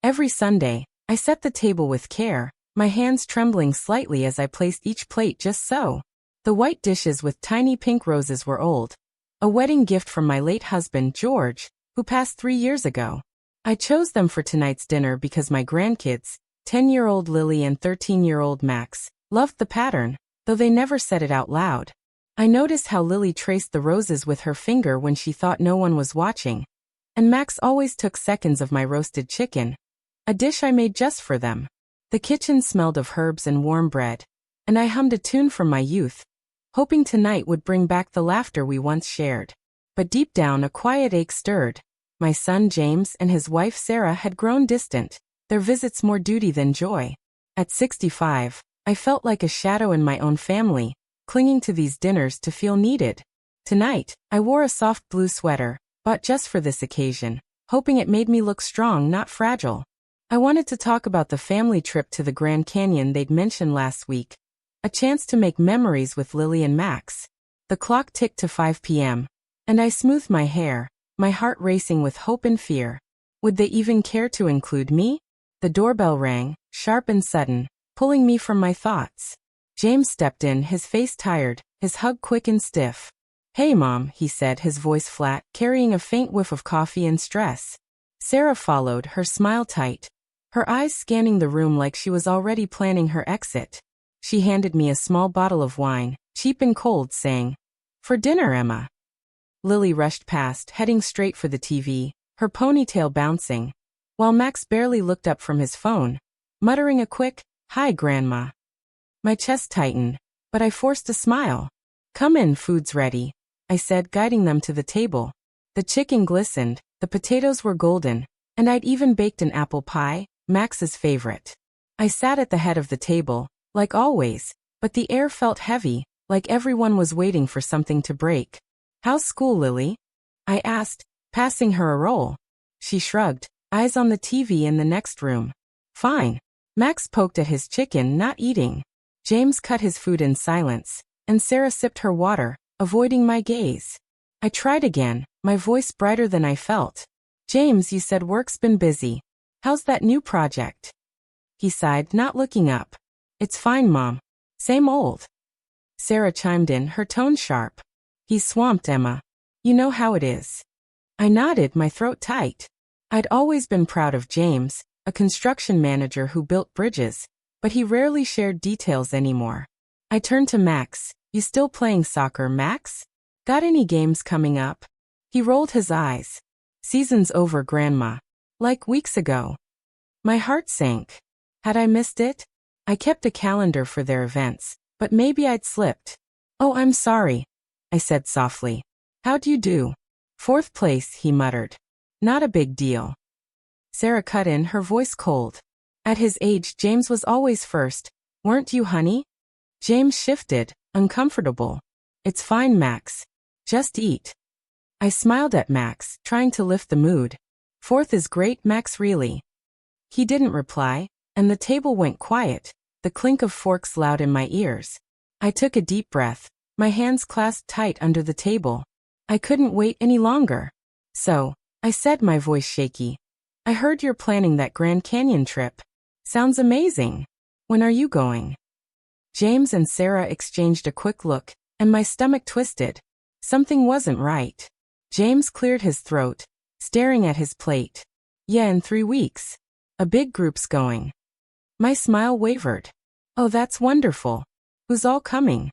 Every Sunday, I set the table with care, my hands trembling slightly as I placed each plate just so. The white dishes with tiny pink roses were old. A wedding gift from my late husband, George, who passed 3 years ago. I chose them for tonight's dinner because my grandkids, 10-year-old Lily and 13-year-old Max, loved the pattern, though they never said it out loud. I noticed how Lily traced the roses with her finger when she thought no one was watching, and Max always took seconds of my roasted chicken, a dish I made just for them. The kitchen smelled of herbs and warm bread, and I hummed a tune from my youth, hoping tonight would bring back the laughter we once shared. But deep down a quiet ache stirred. My son James and his wife Sarah had grown distant, their visits more duty than joy. At 65, I felt like a shadow in my own family, clinging to these dinners to feel needed. Tonight, I wore a soft blue sweater, bought just for this occasion, hoping it made me look strong, not fragile. I wanted to talk about the family trip to the Grand Canyon they'd mentioned last week, a chance to make memories with Lily and Max. The clock ticked to 5 p.m., and I smoothed my hair, my heart racing with hope and fear. Would they even care to include me? The doorbell rang, sharp and sudden, pulling me from my thoughts. James stepped in, his face tired, his hug quick and stiff. "Hey Mom," he said, his voice flat, carrying a faint whiff of coffee and stress. Sarah followed, her smile tight, her eyes scanning the room like she was already planning her exit. She handed me a small bottle of wine, cheap and cold, saying, "For dinner, Emma." Lily rushed past, heading straight for the TV, her ponytail bouncing, while Max barely looked up from his phone, muttering a quick, "Hi, Grandma." My chest tightened, but I forced a smile. "Come in, food's ready," I said, guiding them to the table. The chicken glistened, the potatoes were golden, and I'd even baked an apple pie, Max's favorite. I sat at the head of the table, like always, but the air felt heavy, like everyone was waiting for something to break. "How's school, Lily?" I asked, passing her a roll. She shrugged, eyes on the TV in the next room. "Fine." Max poked at his chicken, not eating. James cut his food in silence, and Sarah sipped her water, avoiding my gaze. I tried again, my voice brighter than I felt. "James, you said work's been busy. How's that new project?" He sighed, not looking up. "It's fine, Mom. Same old." Sarah chimed in, her tone sharp. "He's swamped, Emma. You know how it is." I nodded, my throat tight. I'd always been proud of James, a construction manager who built bridges, but he rarely shared details anymore. I turned to Max. "You still playing soccer, Max? Got any games coming up?" He rolled his eyes. "Season's over, Grandma. Like weeks ago." My heart sank. Had I missed it? I kept a calendar for their events, but maybe I'd slipped. "Oh, I'm sorry," I said softly. "How'd you do?" "4th place," he muttered. "Not a big deal." Sarah cut in, her voice cold. "At his age, James was always first. Weren't you, honey?" James shifted, uncomfortable. "It's fine, Max. Just eat." I smiled at Max, trying to lift the mood. "4th is great, Max, really." He didn't reply, and the table went quiet, the clink of forks loud in my ears. I took a deep breath, my hands clasped tight under the table. I couldn't wait any longer. "So," I said, my voice shaky, "I heard you're planning that Grand Canyon trip. Sounds amazing. When are you going?" James and Sarah exchanged a quick look, and my stomach twisted. Something wasn't right. James cleared his throat, staring at his plate. "Yeah, in 3 weeks. A big group's going." My smile wavered. "Oh, that's wonderful. Who's all coming?"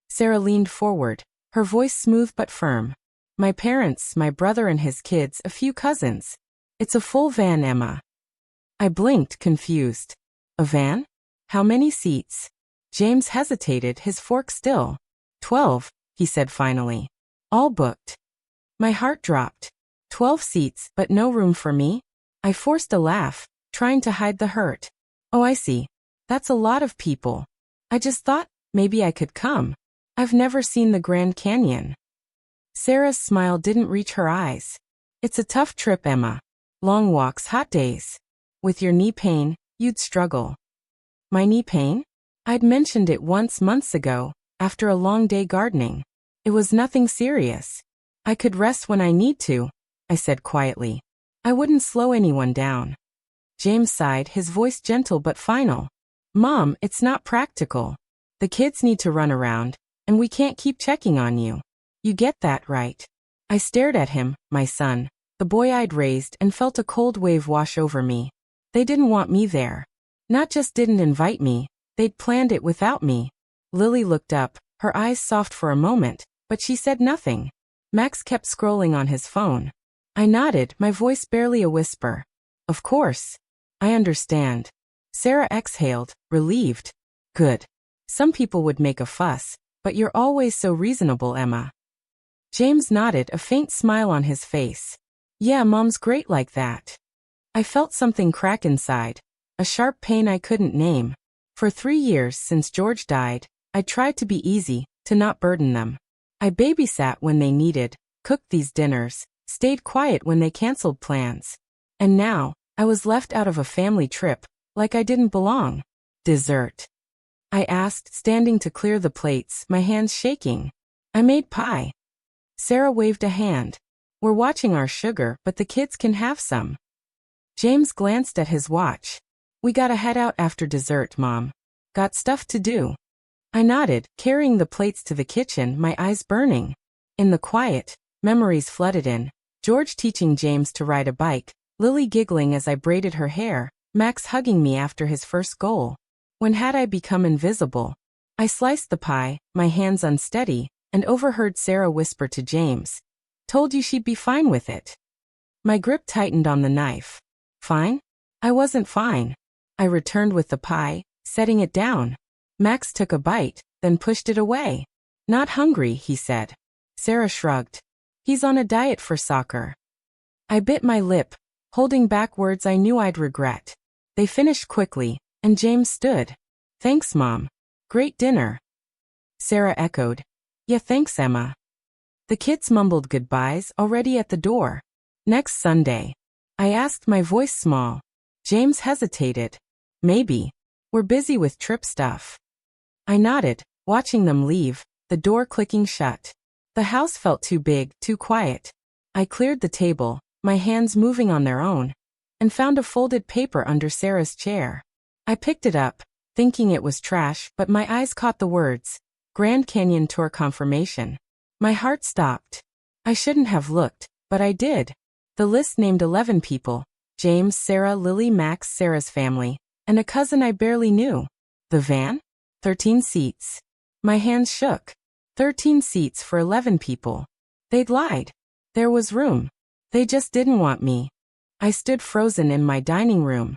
Sarah leaned forward, her voice smooth but firm. "My parents, my brother and his kids, a few cousins. It's a full van, Emma." I blinked, confused. "A van? How many seats?" James hesitated, his fork still. 12, he said finally. "All booked." My heart dropped. 12 seats, but no room for me? I forced a laugh, trying to hide the hurt. "Oh, I see. That's a lot of people. I just thought maybe I could come. I've never seen the Grand Canyon." Sarah's smile didn't reach her eyes. "It's a tough trip, Emma. Long walks, hot days. With your knee pain, you'd struggle." My knee pain? I'd mentioned it once months ago, after a long day gardening. It was nothing serious. "I could rest when I need to," I said quietly. "I wouldn't slow anyone down." James sighed, his voice gentle but final. Mom, it's not practical. The kids need to run around, and we can't keep checking on you. You get that, right? I stared at him, my son, the boy I'd raised, and felt a cold wave wash over me. They didn't want me there. Not just didn't invite me, they'd planned it without me. Lily looked up, her eyes soft for a moment, but she said nothing. Max kept scrolling on his phone. I nodded, my voice barely a whisper. Of course. I understand. Sarah exhaled, relieved. Good. Some people would make a fuss, but you're always so reasonable, Emma. James nodded, a faint smile on his face. Yeah, Mom's great like that. I felt something crack inside, a sharp pain I couldn't name. For 3 years since George died, I tried to be easy, to not burden them. I babysat when they needed, cooked these dinners, stayed quiet when they canceled plans. And now, I was left out of a family trip, like I didn't belong. Dessert? I asked, standing to clear the plates, my hands shaking. I made pie. Sarah waved a hand. We're watching our sugar, but the kids can have some. James glanced at his watch. We gotta head out after dessert, Mom. Got stuff to do. I nodded, carrying the plates to the kitchen, my eyes burning. In the quiet, memories flooded in. George teaching James to ride a bike, Lily giggling as I braided her hair, Max hugging me after his first goal. When had I become invisible? I sliced the pie, my hands unsteady, and overheard Sarah whisper to James. Told you she'd be fine with it. My grip tightened on the knife. Fine? I wasn't fine. I returned with the pie, setting it down. Max took a bite, then pushed it away. Not hungry, he said. Sarah shrugged. He's on a diet for soccer. I bit my lip, holding back words I knew I'd regret. They finished quickly, and James stood. Thanks, Mom. Great dinner. Sarah echoed. Yeah, thanks, Emma. The kids mumbled goodbyes, already at the door. Next Sunday. I asked, my voice small. James hesitated. Maybe. We're busy with trip stuff. I nodded, watching them leave, the door clicking shut. The house felt too big, too quiet. I cleared the table, my hands moving on their own, and found a folded paper under Sarah's chair. I picked it up, thinking it was trash, but my eyes caught the words, Grand Canyon Tour Confirmation. My heart stopped. I shouldn't have looked, but I did. The list named 11 people, James, Sarah, Lily, Max, Sarah's family, and a cousin I barely knew. The van? 13 seats. My hands shook. 13 seats for 11 people. They'd lied. There was room. They just didn't want me. I stood frozen in my dining room.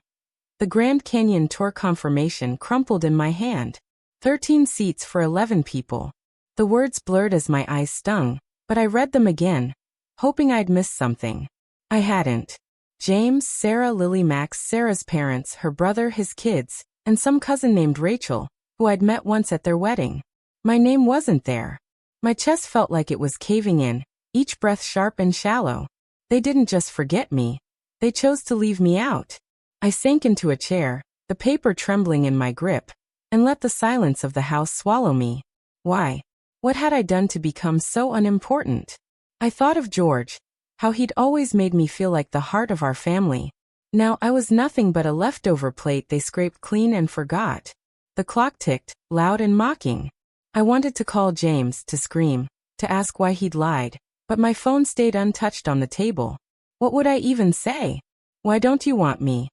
The Grand Canyon Tour confirmation crumpled in my hand. 13 seats for 11 people. The words blurred as my eyes stung, but I read them again, hoping I'd missed something. I hadn't. James, Sarah, Lily, Max, Sarah's parents, her brother, his kids, and some cousin named Rachel, who I'd met once at their wedding. My name wasn't there. My chest felt like it was caving in, each breath sharp and shallow. They didn't just forget me. They chose to leave me out. I sank into a chair, the paper trembling in my grip, and let the silence of the house swallow me. Why? What had I done to become so unimportant? I thought of George, how he'd always made me feel like the heart of our family. Now I was nothing but a leftover plate they scraped clean and forgot. The clock ticked, loud and mocking. I wanted to call James, to scream, to ask why he'd lied, but my phone stayed untouched on the table. What would I even say? Why don't you want me?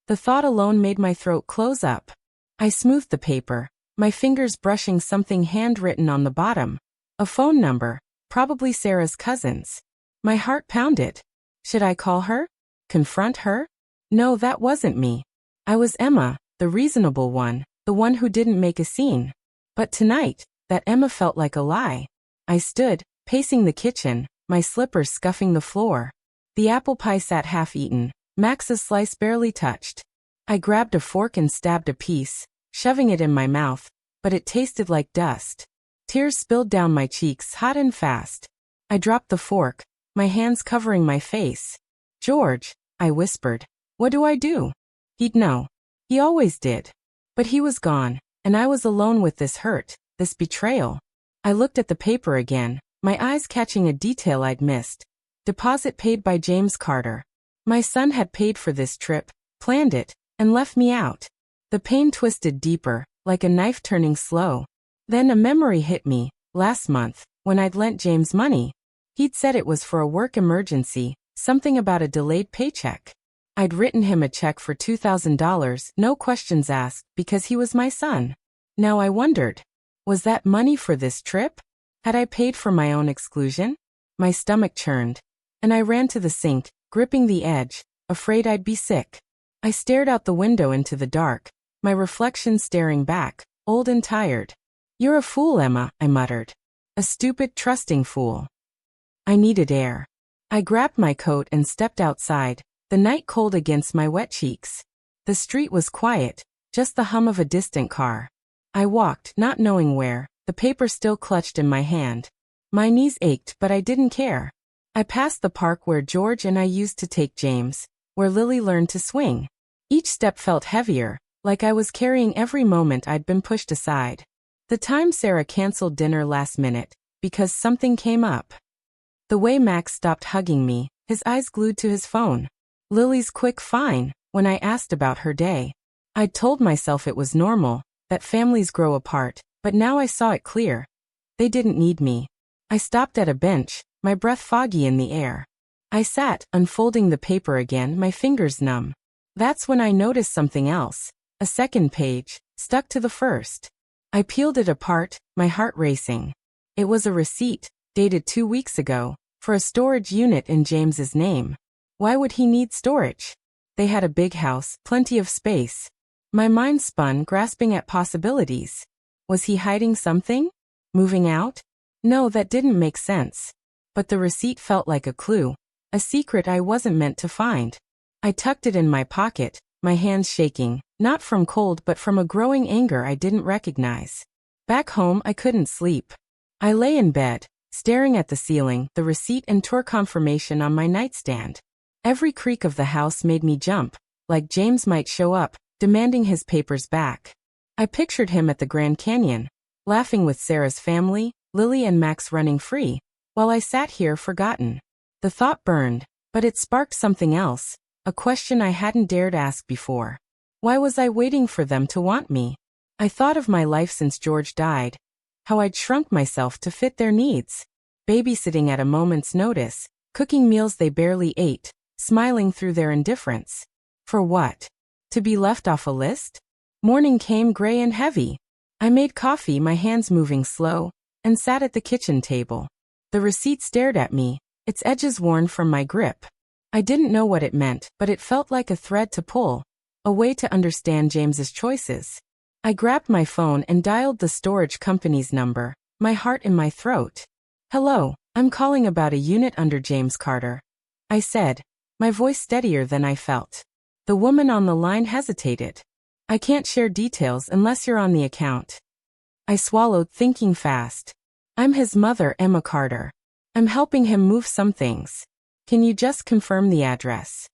The thought alone made my throat close up. I smoothed the paper, my fingers brushing something handwritten on the bottom. A phone number, probably Sarah's cousin's. My heart pounded. Should I call her? Confront her? No, that wasn't me. I was Emma, the reasonable one, the one who didn't make a scene. But tonight, that Emma felt like a lie. I stood, pacing the kitchen, my slippers scuffing the floor. The apple pie sat half-eaten, Max's slice barely touched. I grabbed a fork and stabbed a piece, shoving it in my mouth, but it tasted like dust. Tears spilled down my cheeks hot and fast. I dropped the fork, my hands covering my face. George, I whispered. What do I do? He'd know. He always did. But he was gone, and I was alone with this hurt, this betrayal. I looked at the paper again, my eyes catching a detail I'd missed. Deposit paid by James Carter. My son had paid for this trip, planned it, and left me out. The pain twisted deeper, like a knife turning slow. Then a memory hit me. Last month, when I'd lent James money, he'd said it was for a work emergency, something about a delayed paycheck. I'd written him a check for $2,000, no questions asked, because he was my son. Now I wondered, was that money for this trip? Had I paid for my own exclusion? My stomach churned, and I ran to the sink, gripping the edge, afraid I'd be sick. I stared out the window into the dark, my reflection staring back, old and tired. "You're a fool, Emma," I muttered. "A stupid, trusting fool." I needed air. I grabbed my coat and stepped outside, the night cold against my wet cheeks. The street was quiet, just the hum of a distant car. I walked, not knowing where, the paper still clutched in my hand. My knees ached, but I didn't care. I passed the park where George and I used to take James, where Lily learned to swing. Each step felt heavier, like I was carrying every moment I'd been pushed aside. The time Sarah canceled dinner last minute, because something came up. The way Max stopped hugging me, his eyes glued to his phone. Lily's quick "fine" when I asked about her day. I'd told myself it was normal, that families grow apart, but now I saw it clear. They didn't need me. I stopped at a bench, my breath foggy in the air. I sat, unfolding the paper again, my fingers numb. That's when I noticed something else. A second page, stuck to the first. I peeled it apart, my heart racing. It was a receipt, dated 2 weeks ago, for a storage unit in James's name. Why would he need storage? They had a big house, plenty of space. My mind spun, grasping at possibilities. Was he hiding something? Moving out? No, that didn't make sense. But the receipt felt like a clue, a secret I wasn't meant to find. I tucked it in my pocket, my hands shaking, not from cold but from a growing anger I didn't recognize. Back home, I couldn't sleep. I lay in bed, staring at the ceiling, the receipt and tour confirmation on my nightstand. Every creak of the house made me jump, like James might show up, demanding his papers back. I pictured him at the Grand Canyon, laughing with Sarah's family, Lily and Max running free, while I sat here forgotten. The thought burned, but it sparked something else, a question I hadn't dared ask before. Why was I waiting for them to want me? I thought of my life since George died, how I'd shrunk myself to fit their needs. Babysitting at a moment's notice, cooking meals they barely ate, smiling through their indifference. For what? To be left off a list? Morning came gray and heavy. I made coffee, my hands moving slow, and sat at the kitchen table. The receipt stared at me, its edges worn from my grip. I didn't know what it meant, but it felt like a thread to pull, a way to understand James's choices. I grabbed my phone and dialed the storage company's number, my heart in my throat. "Hello, I'm calling about a unit under James Carter," I said, my voice steadier than I felt. The woman on the line hesitated. "I can't share details unless you're on the account." I swallowed, thinking fast. "I'm his mother, Emma Carter. I'm helping him move some things. Can you just confirm the address?"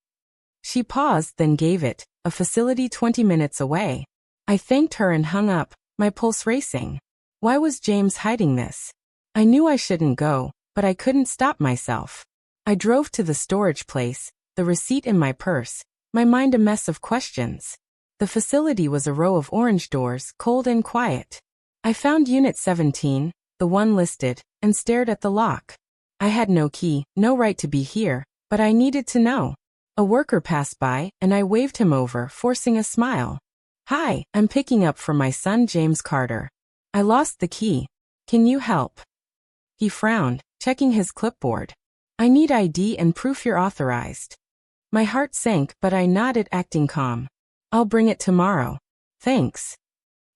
She paused, then gave it, a facility 20 minutes away. I thanked her and hung up, my pulse racing. Why was James hiding this? I knew I shouldn't go, but I couldn't stop myself. I drove to the storage place, the receipt in my purse, my mind a mess of questions. The facility was a row of orange doors, cold and quiet. I found Unit 17, the one listed, and stared at the lock. I had no key, no right to be here, but I needed to know. A worker passed by, and I waved him over, forcing a smile. "Hi, I'm picking up for my son James Carter. I lost the key. Can you help?" He frowned, checking his clipboard. "I need ID and proof you're authorized." My heart sank, but I nodded, acting calm. "I'll bring it tomorrow. Thanks."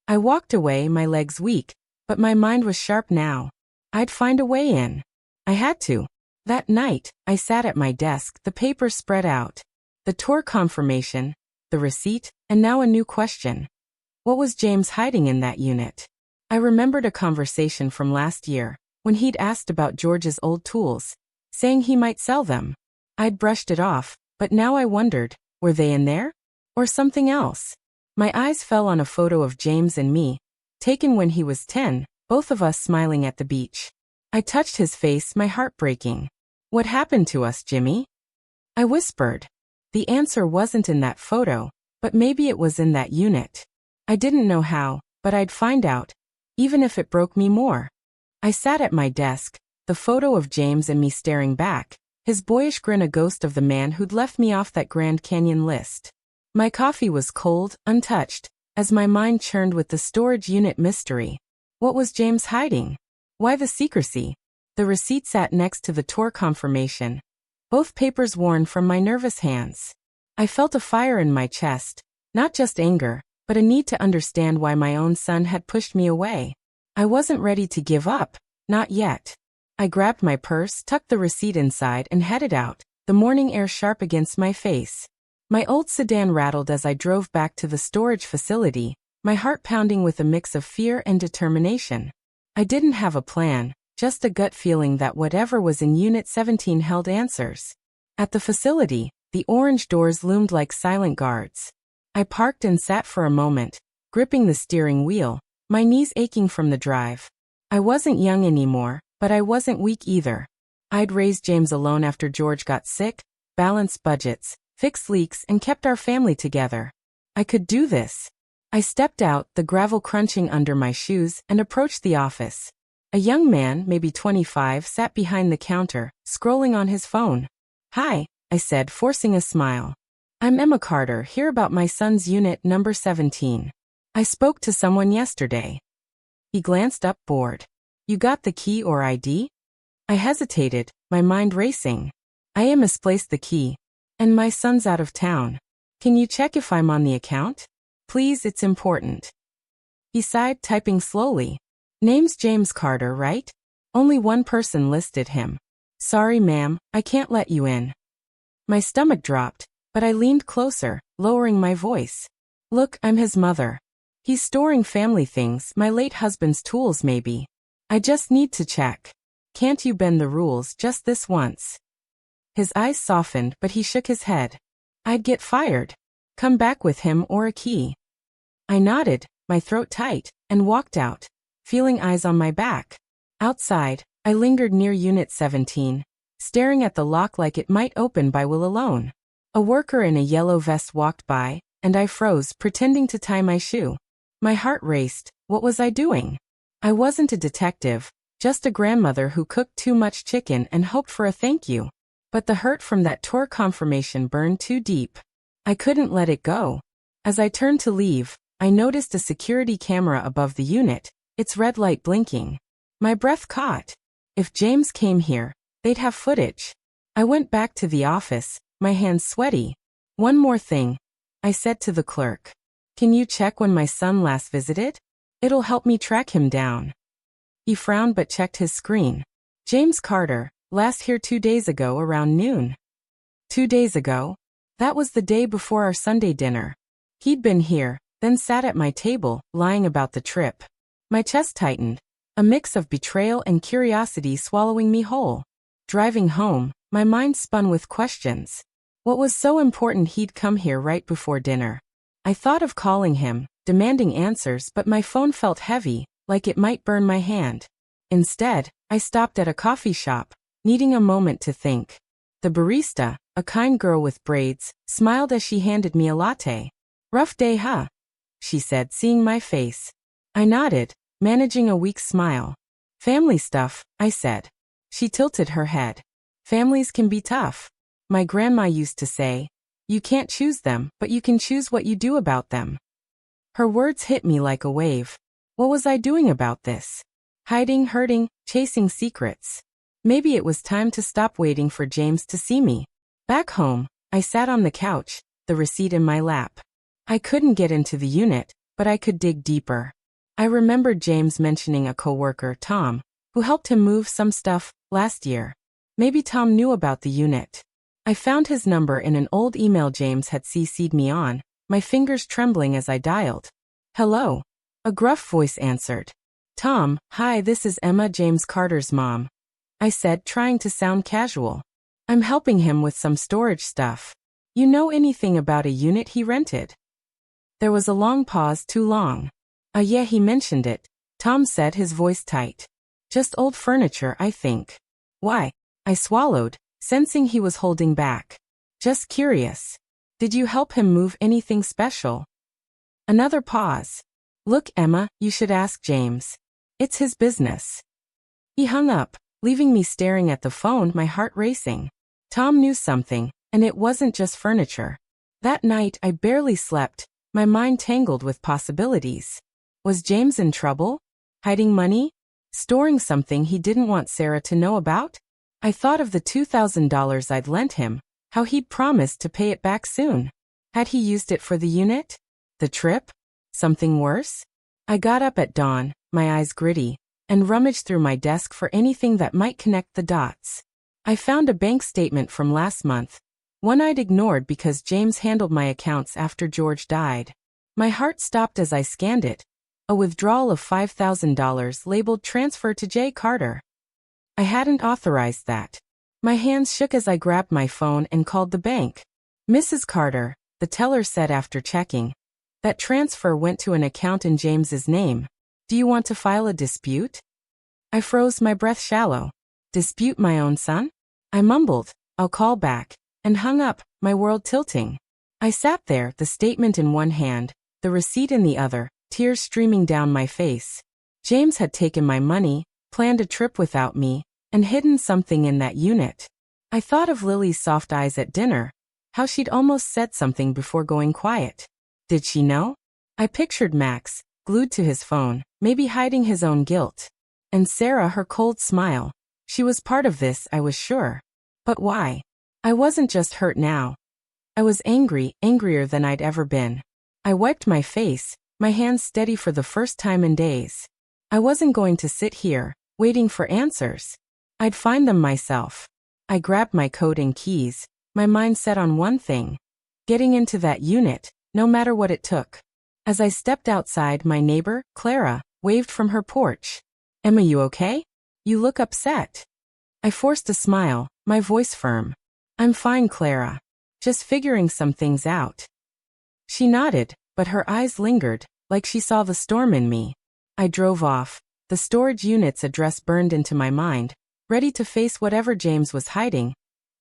I walked away, my legs weak, but my mind was sharp now. I'd find a way in. I had to. That night, I sat at my desk, the papers spread out. The tour confirmation, the receipt, and now a new question. What was James hiding in that unit? I remembered a conversation from last year, when he'd asked about George's old tools, saying he might sell them. I'd brushed it off, but now I wondered, were they in there? Or something else? My eyes fell on a photo of James and me, taken when he was 10, both of us smiling at the beach. I touched his face, my heart breaking. "What happened to us, Jimmy?" I whispered. The answer wasn't in that photo, but maybe it was in that unit. I didn't know how, but I'd find out, even if it broke me more. I sat at my desk, the photo of James and me staring back, his boyish grin a ghost of the man who'd left me off that Grand Canyon list. My coffee was cold, untouched, as my mind churned with the storage unit mystery. What was James hiding? Why the secrecy? The receipt sat next to the tour confirmation, both papers worn from my nervous hands. I felt a fire in my chest, not just anger, but a need to understand why my own son had pushed me away. I wasn't ready to give up, not yet. I grabbed my purse, tucked the receipt inside, and headed out, the morning air sharp against my face. My old sedan rattled as I drove back to the storage facility, my heart pounding with a mix of fear and determination. I didn't have a plan, just a gut feeling that whatever was in Unit 17 held answers. At the facility, the orange doors loomed like silent guards. I parked and sat for a moment, gripping the steering wheel, my knees aching from the drive. I wasn't young anymore, but I wasn't weak either. I'd raised James alone after George got sick, balanced budgets, fixed leaks, and kept our family together. I could do this. I stepped out, the gravel crunching under my shoes, and approached the office. A young man, maybe 25, sat behind the counter, scrolling on his phone. "Hi," I said, forcing a smile. "I'm Emma Carter, here about my son's unit number 17. I spoke to someone yesterday." He glanced up, bored. "You got the key or ID?" I hesitated, my mind racing. "I misplaced the key. And my son's out of town. Can you check if I'm on the account? Please, it's important." He sighed, typing slowly. "Name's James Carter, right? Only one person listed him. Sorry, ma'am, I can't let you in." My stomach dropped, but I leaned closer, lowering my voice. "Look, I'm his mother. He's storing family things, my late husband's tools maybe. I just need to check. Can't you bend the rules just this once?" His eyes softened, but he shook his head. "I'd get fired. Come back with him or a key." I nodded, my throat tight, and walked out, feeling eyes on my back. Outside, I lingered near Unit 17, staring at the lock like it might open by will alone. A worker in a yellow vest walked by, and I froze, pretending to tie my shoe. My heart raced. What was I doing? I wasn't a detective, just a grandmother who cooked too much chicken and hoped for a thank you. But the hurt from that tour confirmation burned too deep. I couldn't let it go. As I turned to leave, I noticed a security camera above the unit, its red light blinking. My breath caught. If James came here, they'd have footage. I went back to the office, my hands sweaty. "One more thing," I said to the clerk. "Can you check when my son last visited? It'll help me track him down." He frowned but checked his screen. "James Carter, last here 2 days ago around noon." 2 days ago? That was the day before our Sunday dinner. He'd been here, then sat at my table, lying about the trip. My chest tightened, a mix of betrayal and curiosity swallowing me whole. Driving home, my mind spun with questions. What was so important he'd come here right before dinner? I thought of calling him, demanding answers, but my phone felt heavy, like it might burn my hand. Instead, I stopped at a coffee shop, needing a moment to think. The barista, a kind girl with braids, smiled as she handed me a latte. "Rough day, huh?" she said, seeing my face. I nodded, managing a weak smile. "Family stuff," I said. She tilted her head. "Families can be tough. My grandma used to say, you can't choose them, but you can choose what you do about them." Her words hit me like a wave. What was I doing about this? Hiding, hurting, chasing secrets. Maybe it was time to stop waiting for James to see me. Back home, I sat on the couch, the receipt in my lap. I couldn't get into the unit, but I could dig deeper. I remembered James mentioning a coworker, Tom, who helped him move some stuff last year. Maybe Tom knew about the unit. I found his number in an old email James had CC'd me on, my fingers trembling as I dialed. "Hello." A gruff voice answered. "Tom, hi, this is Emma, James Carter's mom," I said, trying to sound casual. "I'm helping him with some storage stuff. You know anything about a unit he rented?" There was a long pause, too long. Yeah, he mentioned it," Tom said, his voice tight. "Just old furniture, I think." "Why?" I swallowed, sensing he was holding back. "Just curious. Did you help him move anything special? Another pause. Look, Emma, you should ask James. It's his business. He hung up, leaving me staring at the phone, my heart racing. Tom knew something, and it wasn't just furniture. That night I barely slept, my mind tangled with possibilities. Was James in trouble? Hiding money? Storing something he didn't want Sarah to know about? I thought of the $2,000 I'd lent him, how he'd promised to pay it back soon. Had he used it for the unit? The trip? Something worse? I got up at dawn, my eyes gritty, and rummaged through my desk for anything that might connect the dots. I found a bank statement from last month, one I'd ignored because James handled my accounts after George died. My heart stopped as I scanned it. A withdrawal of $5,000 labeled transfer to J. Carter. I hadn't authorized that. My hands shook as I grabbed my phone and called the bank. Mrs. Carter, the teller said after checking. That transfer went to an account in James's name. Do you want to file a dispute? I froze, my breath shallow. Dispute my own son? I mumbled, I'll call back, and hung up, my world tilting. I sat there, the statement in one hand, the receipt in the other, tears streaming down my face. James had taken my money, planned a trip without me, and hidden something in that unit. I thought of Lily's soft eyes at dinner, how she'd almost said something before going quiet. Did she know? I pictured Max, glued to his phone, maybe hiding his own guilt. And Sarah, her cold smile. She was part of this, I was sure. But why? I wasn't just hurt now. I was angry, angrier than I'd ever been. I wiped my face, my hands steady for the first time in days. I wasn't going to sit here, waiting for answers. I'd find them myself. I grabbed my coat and keys, my mind set on one thing. Getting into that unit, no matter what it took. As I stepped outside, my neighbor, Clara, waved from her porch. Emma, you okay? You look upset. I forced a smile, my voice firm. I'm fine, Clara. Just figuring some things out. She nodded, but her eyes lingered, like she saw the storm in me. I drove off, the storage unit's address burned into my mind, ready to face whatever James was hiding,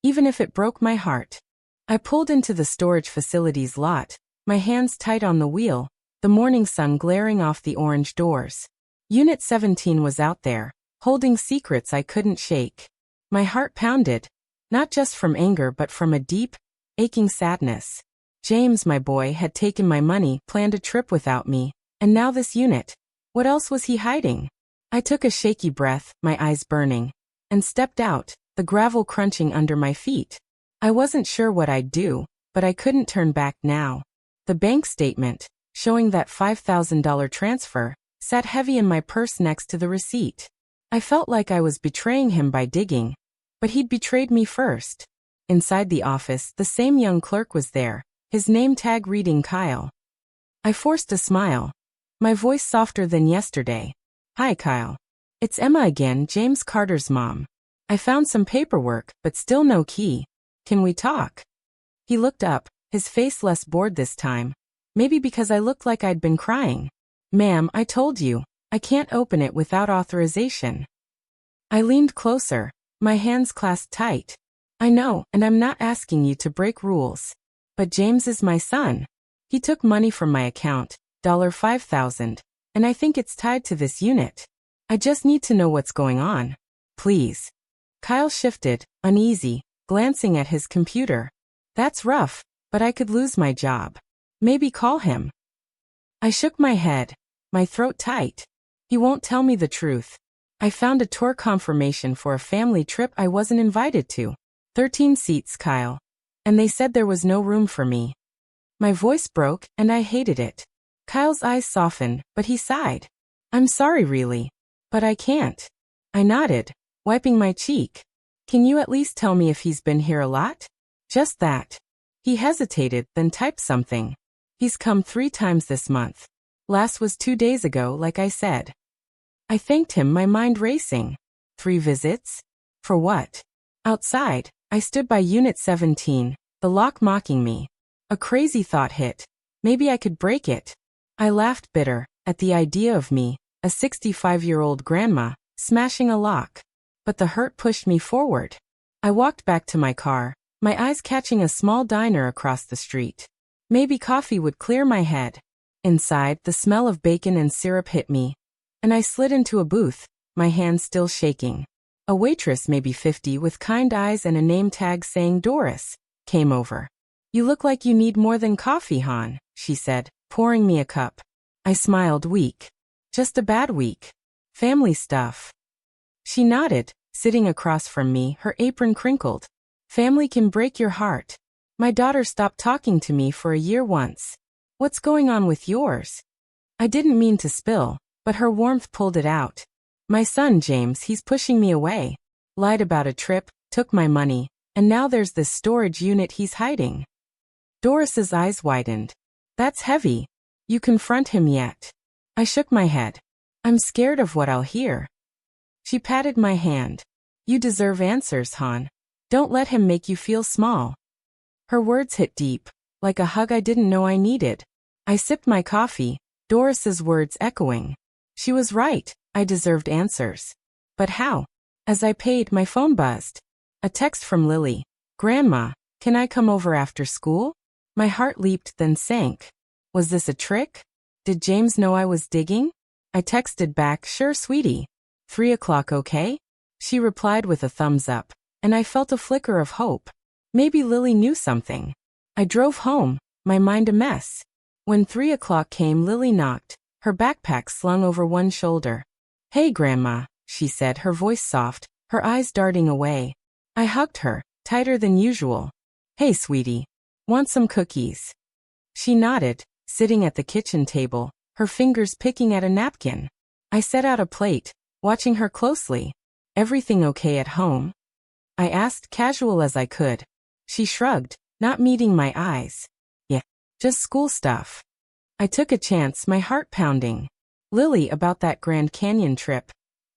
even if it broke my heart. I pulled into the storage facility's lot, my hands tight on the wheel, the morning sun glaring off the orange doors. Unit 17 was out there, holding secrets I couldn't shake. My heart pounded, not just from anger but from a deep, aching sadness. James, my boy, had taken my money, planned a trip without me, and now this unit. What else was he hiding? I took a shaky breath, my eyes burning, and stepped out, the gravel crunching under my feet. I wasn't sure what I'd do, but I couldn't turn back now. The bank statement, showing that $5,000 transfer, sat heavy in my purse next to the receipt. I felt like I was betraying him by digging, but he'd betrayed me first. Inside the office, the same young clerk was there, his name tag reading Kyle. I forced a smile, my voice softer than yesterday. Hi, Kyle. It's Emma again, James Carter's mom. I found some paperwork, but still no key. Can we talk? He looked up, his face less bored this time. Maybe because I looked like I'd been crying. Ma'am, I told you, I can't open it without authorization. I leaned closer, my hands clasped tight. I know, and I'm not asking you to break rules. But James is my son. He took money from my account, $5,000, and I think it's tied to this unit. I just need to know what's going on. Please. Kyle shifted, uneasy, glancing at his computer. That's rough, but I could lose my job. Maybe call him. I shook my head, my throat tight. He won't tell me the truth. I found a tour confirmation for a family trip I wasn't invited to. 13 seats, Kyle. And they said there was no room for me. My voice broke, and I hated it. Kyle's eyes softened, but he sighed. I'm sorry, really. But I can't. I nodded, wiping my cheek. Can you at least tell me if he's been here a lot? Just that. He hesitated, then typed something. He's come 3 times this month. Last was 2 days ago, like I said. I thanked him, my mind racing. 3 visits? For what? Outside, I stood by Unit 17, the lock mocking me. A crazy thought hit. Maybe I could break it. I laughed bitter, at the idea of me, a 65-year-old grandma, smashing a lock. But the hurt pushed me forward. I walked back to my car, my eyes catching a small diner across the street. Maybe coffee would clear my head. Inside, the smell of bacon and syrup hit me, and I slid into a booth, my hands still shaking. A waitress, maybe 50, with kind eyes and a name tag saying Doris, came over. "You look like you need more than coffee, hon," she said, pouring me a cup. I smiled, weak. "Just a bad week. Family stuff." She nodded, sitting across from me, her apron crinkled. "Family can break your heart. My daughter stopped talking to me for a year once. What's going on with yours?" I didn't mean to spill, but her warmth pulled it out. "My son, James, he's pushing me away. Lied about a trip, took my money, and now there's this storage unit he's hiding." Doris's eyes widened. "That's heavy. You confront him yet?" I shook my head. "I'm scared of what I'll hear." She patted my hand. "You deserve answers, hon. Don't let him make you feel small." Her words hit deep, like a hug I didn't know I needed. I sipped my coffee, Doris's words echoing. She was right, I deserved answers. But how? As I paid, my phone buzzed. A text from Lily. "Grandma, can I come over after school?" My heart leaped, then sank. Was this a trick? Did James know I was digging? I texted back, "Sure, sweetie. 3 o'clock, okay?" She replied with a thumbs up, and I felt a flicker of hope. Maybe Lily knew something. I drove home, my mind a mess. When 3 o'clock came, Lily knocked, her backpack slung over one shoulder. "Hey, Grandma," she said, her voice soft, her eyes darting away. I hugged her, tighter than usual. "Hey, sweetie. Want some cookies?" She nodded, sitting at the kitchen table, her fingers picking at a napkin. I set out a plate, watching her closely. "Everything okay at home?" I asked, casual as I could. She shrugged, not meeting my eyes. "Yeah, just school stuff." I took a chance, my heart pounding. "Lily, about that Grand Canyon trip.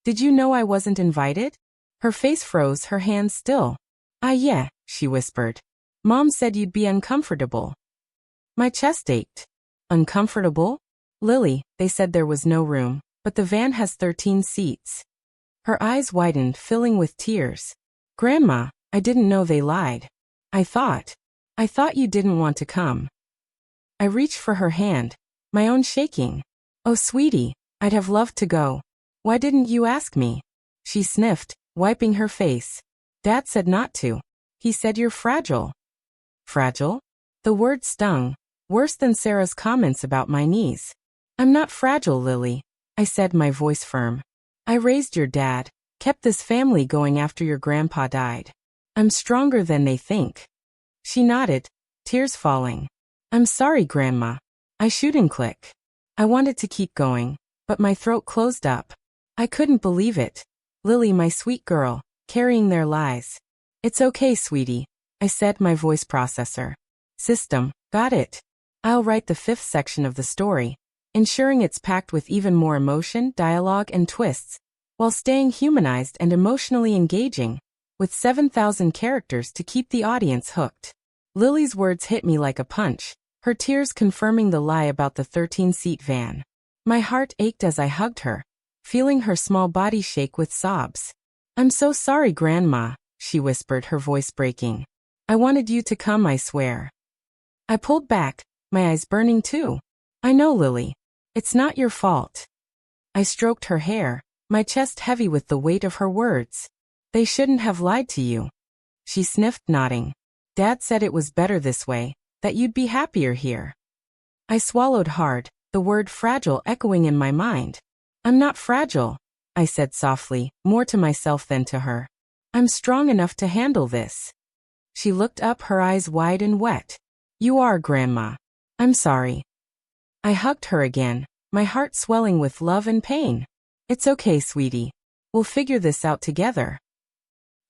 Did you know I wasn't invited?" Her face froze, her hands still. Yeah," she whispered. "Mom said you'd be uncomfortable." My chest ached. Uncomfortable? "Lily, they said there was no room, but the van has 13 seats." Her eyes widened, filling with tears. "Grandma, I didn't know they lied. I thought you didn't want to come." I reached for her hand, my own shaking. "Oh, sweetie, I'd have loved to go. Why didn't you ask me?" She sniffed, wiping her face. "Dad said not to. He said you're fragile." Fragile? The word stung, worse than Sarah's comments about my knees. "I'm not fragile, Lily," I said, my voice firm. "I raised your dad, kept this family going after your grandpa died. I'm stronger than they think." She nodded, tears falling. "I'm sorry, Grandma. I shouldn't click." I wanted to keep going, but my throat closed up. I couldn't believe it. Lily, my sweet girl, carrying their lies. "It's okay, sweetie," I said, my voice processor. System, got it. I'll write the 5th section of the story, ensuring it's packed with even more emotion, dialogue, and twists, while staying humanized and emotionally engaging, with 7,000 characters to keep the audience hooked. Lily's words hit me like a punch, her tears confirming the lie about the 13-seat van. My heart ached as I hugged her, feeling her small body shake with sobs. "I'm so sorry, Grandma," she whispered, her voice breaking. "I wanted you to come, I swear." I pulled back, my eyes burning too. "I know, Lily. It's not your fault." I stroked her hair, my chest heavy with the weight of her words. "They shouldn't have lied to you." She sniffed, nodding. "Dad said it was better this way, that you'd be happier here." I swallowed hard, the word fragile echoing in my mind. "I'm not fragile," I said softly, more to myself than to her. "I'm strong enough to handle this." She looked up, her eyes wide and wet. "You are, Grandma. I'm sorry." I hugged her again, my heart swelling with love and pain. "It's okay, sweetie. We'll figure this out together."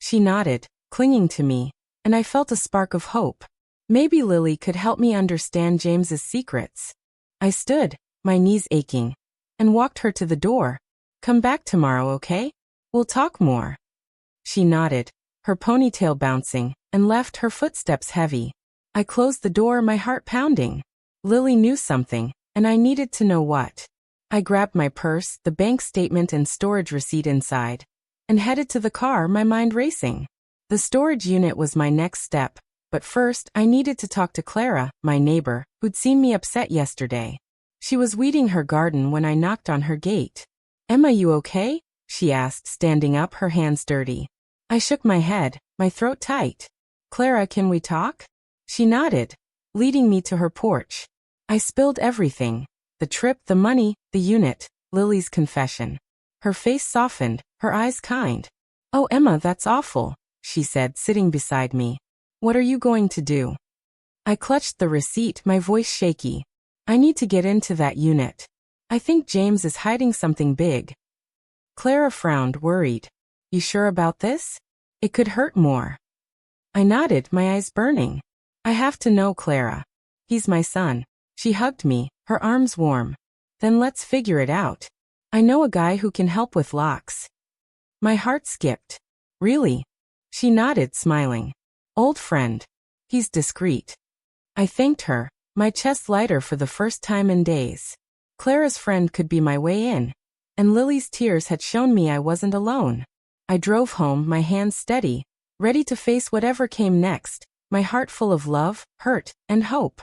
She nodded, clinging to me, and I felt a spark of hope. Maybe Lily could help me understand James's secrets. I stood, my knees aching, and walked her to the door. "Come back tomorrow, okay? We'll talk more." She nodded, her ponytail bouncing, and left, her footsteps heavy. I closed the door, my heart pounding. Lily knew something, and I needed to know what. I grabbed my purse, the bank statement and storage receipt inside, and headed to the car, my mind racing. The storage unit was my next step, But first, I needed to talk to Clara, my neighbor, who'd seen me upset yesterday. She was weeding her garden when I knocked on her gate. "Emma, you okay?" she asked, standing up, her hands dirty. I shook my head, my throat tight. "Clara, can we talk?" She nodded, leading me to her porch. I spilled everything. The trip, the money, the unit, Lily's confession. Her face softened, her eyes kind. "Oh, Emma, that's awful," she said, sitting beside me. "What are you going to do?" I clutched the receipt, my voice shaky. "I need to get into that unit. I think James is hiding something big." Clara frowned, worried. "You sure about this? It could hurt more." I nodded, my eyes burning. "I have to know, Clara. He's my son." She hugged me, her arms warm. "Then let's figure it out. I know a guy who can help with locks." My heart skipped. "Really?" She nodded, smiling. "Old friend. He's discreet." I thanked her, my chest lighter for the first time in days. Clara's friend could be my way in. And Lily's tears had shown me I wasn't alone. I drove home, my hands steady, ready to face whatever came next, my heart full of love, hurt, and hope.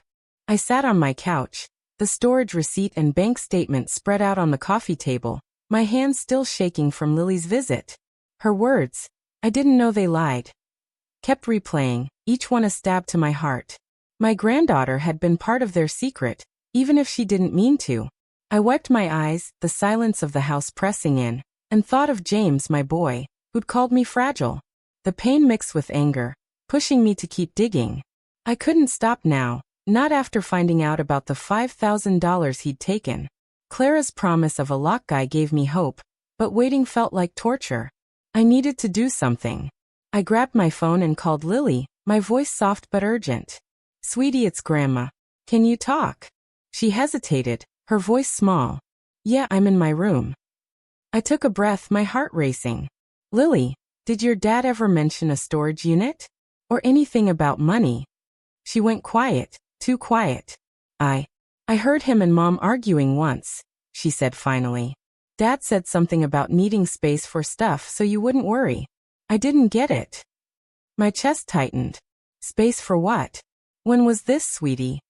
I sat on my couch, the storage receipt and bank statement spread out on the coffee table, my hands still shaking from Lily's visit. Her words, I didn't know they lied, kept replaying, each one a stab to my heart. My granddaughter had been part of their secret, even if she didn't mean to. I wiped my eyes, the silence of the house pressing in, and thought of James, my boy, who'd called me fragile. The pain mixed with anger, pushing me to keep digging. I couldn't stop now, not after finding out about the $5,000 he'd taken. Clara's promise of a lock guy gave me hope, but waiting felt like torture. I needed to do something. I grabbed my phone and called Lily, my voice soft but urgent. "Sweetie, it's Grandma. Can you talk?" She hesitated, her voice small. "Yeah, I'm in my room." I took a breath, my heart racing. "Lily, did your dad ever mention a storage unit? Or anything about money?" She went quiet, too quiet. I heard him and Mom arguing once," she said finally. "Dad said something about needing space for stuff so you wouldn't worry." I didn't get it. My chest tightened. "Space for what? When was this, sweetie?"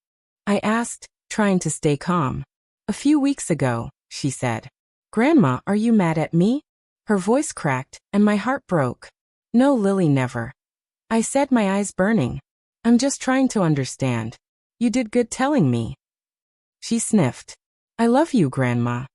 I asked, trying to stay calm. "A few weeks ago," she said. "Grandma, are you mad at me?" Her voice cracked, and my heart broke. "No, Lily, never." I said, my eyes burning. "I'm just trying to understand. You did good telling me." She sniffed. "I love you, Grandma."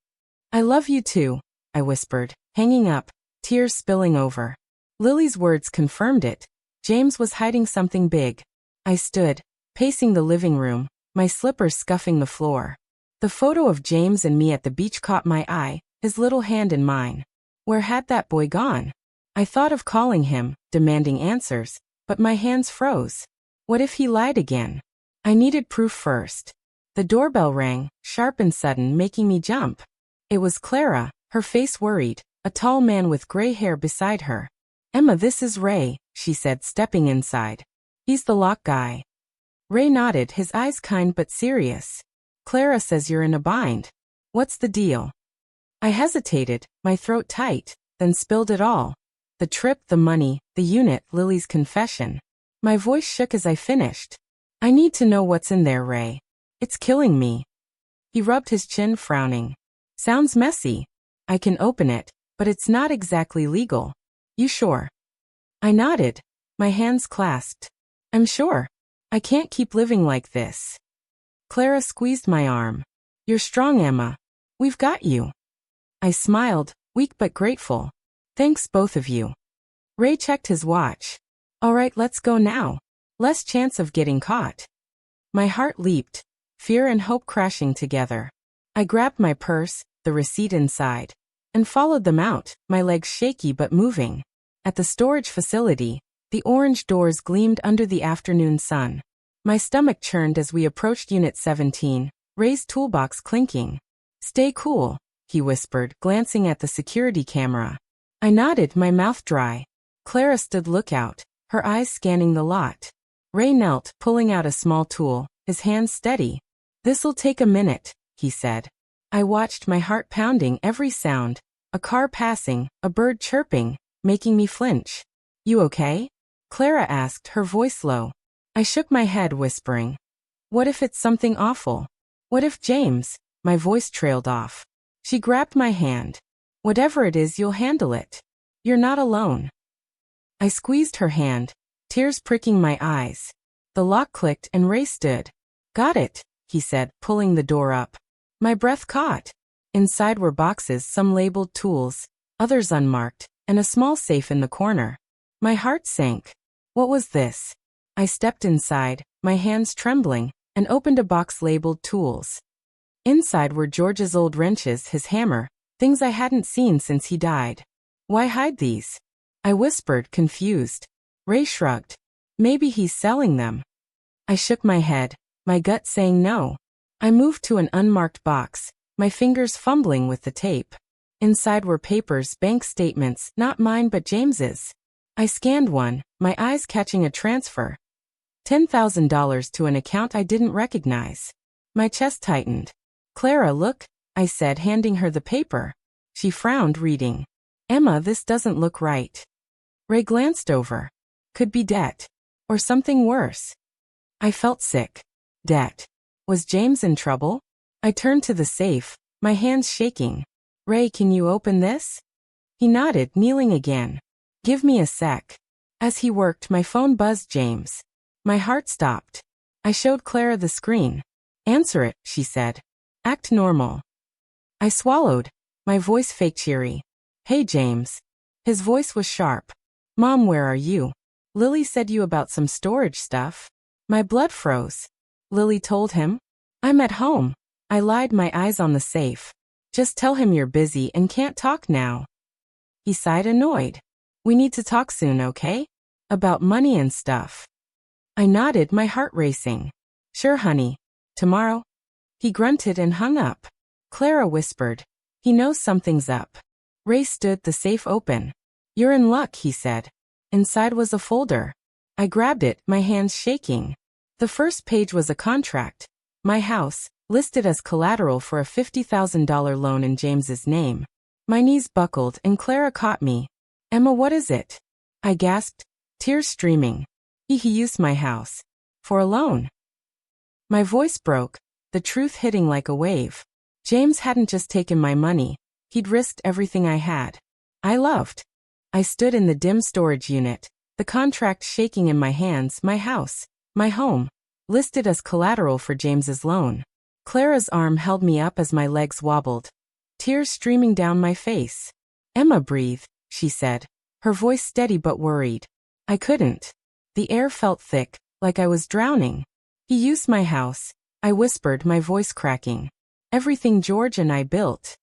"I love you too," I whispered, hanging up, tears spilling over. Lily's words confirmed it. James was hiding something big. I stood, pacing the living room, my slippers scuffing the floor. The photo of James and me at the beach caught my eye, his little hand in mine. Where had that boy gone? I thought of calling him, demanding answers, but my hands froze. What if he lied again? I needed proof first. The doorbell rang, sharp and sudden, making me jump. It was Clara, her face worried, a tall man with gray hair beside her. "Emma, this is Ray," she said, stepping inside. "He's the lock guy." Ray nodded, his eyes kind but serious. "Clara says you're in a bind. What's the deal?" I hesitated, my throat tight, then spilled it all. The trip, the money, the unit, Lily's confession. My voice shook as I finished. "I need to know what's in there, Ray. It's killing me." He rubbed his chin, frowning. "Sounds messy. I can open it, but it's not exactly legal. You sure?" I nodded, my hands clasped. "I'm sure. I can't keep living like this." Clara squeezed my arm. "You're strong, Emma. We've got you." I smiled, weak but grateful. "Thanks, both of you." Ray checked his watch. "All right, let's go now. Less chance of getting caught." My heart leaped, fear and hope crashing together. I grabbed my purse, the receipt inside, and followed them out, my legs shaky but moving. At the storage facility, the orange doors gleamed under the afternoon sun. My stomach churned as we approached Unit 17, Ray's toolbox clinking. "Stay cool," he whispered, glancing at the security camera. I nodded, my mouth dry. Clara stood lookout, her eyes scanning the lot. Ray knelt, pulling out a small tool, his hands steady. "This'll take a minute," he said. I watched, my heart pounding, every sound. A car passing, a bird chirping, making me flinch. "You okay?" Clara asked, her voice low. I shook my head, whispering, "What if it's something awful? What if James?" My voice trailed off. She grabbed my hand. "Whatever it is, you'll handle it. You're not alone." I squeezed her hand, tears pricking my eyes. The lock clicked and Ray stood. "Got it," he said, pulling the door up. My breath caught. Inside were boxes, some labeled tools, others unmarked, and a small safe in the corner. My heart sank. What was this? I stepped inside, my hands trembling, and opened a box labeled tools. Inside were George's old wrenches, his hammer, things I hadn't seen since he died. "Why hide these?" I whispered, confused. Ray shrugged. "Maybe he's selling them." I shook my head, my gut saying no. I moved to an unmarked box, my fingers fumbling with the tape. Inside were papers, bank statements, not mine but James's. I scanned one, my eyes catching a transfer. $10,000 to an account I didn't recognize. My chest tightened. "Clara, look," I said, handing her the paper. She frowned, reading. "Emma, this doesn't look right." Ray glanced over. Could be debt. Or something worse. I felt sick. Debt. Was James in trouble? I turned to the safe, my hands shaking. "Ray, can you open this?" He nodded, kneeling again. "Give me a sec." As he worked, my phone buzzed. James. My heart stopped. I showed Clara the screen. "Answer it," she said. "Act normal." I swallowed, my voice fake cheery. "Hey, James." His voice was sharp. "Mom, where are you? Lily said you about some storage stuff." My blood froze. Lily told him? "I'm at home." I lied, my eyes on the safe. "Just tell him you're busy and can't talk now." He sighed, annoyed. "We need to talk soon, okay? About money and stuff." I nodded, my heart racing. "Sure, honey. Tomorrow?" He grunted and hung up. Clara whispered, "He knows something's up." Ray stood, the safe open. "You're in luck," he said. Inside was a folder. I grabbed it, my hands shaking. The first page was a contract. My house, listed as collateral for a $50,000 loan in James's name. My knees buckled and Clara caught me. "Emma, what is it?" I gasped, tears streaming. He used my house. For a loan." My voice broke, the truth hitting like a wave. James hadn't just taken my money, he'd risked everything I had. I loved. I stood in the dim storage unit, the contract shaking in my hands, my house, my home, listed as collateral for James's loan. Clara's arm held me up as my legs wobbled, tears streaming down my face. "Emma, breathe," she said, her voice steady but worried. I couldn't. The air felt thick, like I was drowning. "He used my house," I whispered, my voice cracking. "Everything George and I built."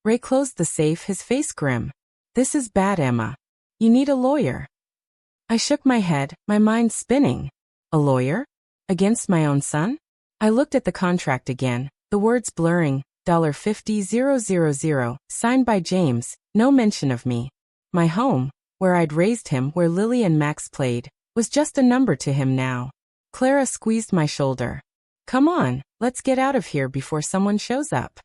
Ray closed the safe, his face grim. "This is bad, Emma. You need a lawyer." I shook my head, my mind spinning. A lawyer? Against my own son? I looked at the contract again, the words blurring, $50,000, signed by James, no mention of me. My home, where I'd raised him, where Lily and Max played, was just a number to him now. Clara squeezed my shoulder. "Come on, let's get out of here before someone shows up."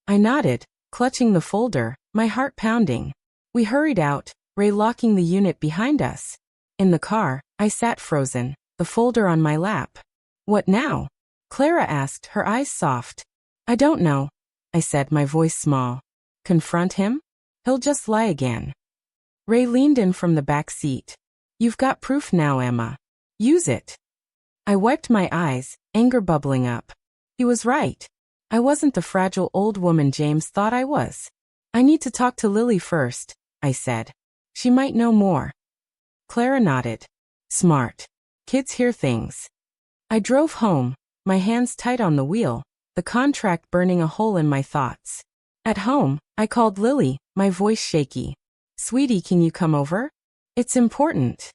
I nodded, clutching the folder, my heart pounding. We hurried out, Ray locking the unit behind us. In the car, I sat frozen, the folder on my lap. "What now?" Clara asked, her eyes soft. "I don't know," I said, my voice small. "Confront him? He'll just lie again." Ray leaned in from the back seat. "You've got proof now, Emma. Use it." I wiped my eyes, anger bubbling up. He was right. I wasn't the fragile old woman James thought I was. "I need to talk to Lily first," I said. "She might know more." Clara nodded. Smart. Kids hear things. I drove home, my hands tight on the wheel, the contract burning a hole in my thoughts. At home, I called Lily, my voice shaky. "Sweetie, can you come over? It's important."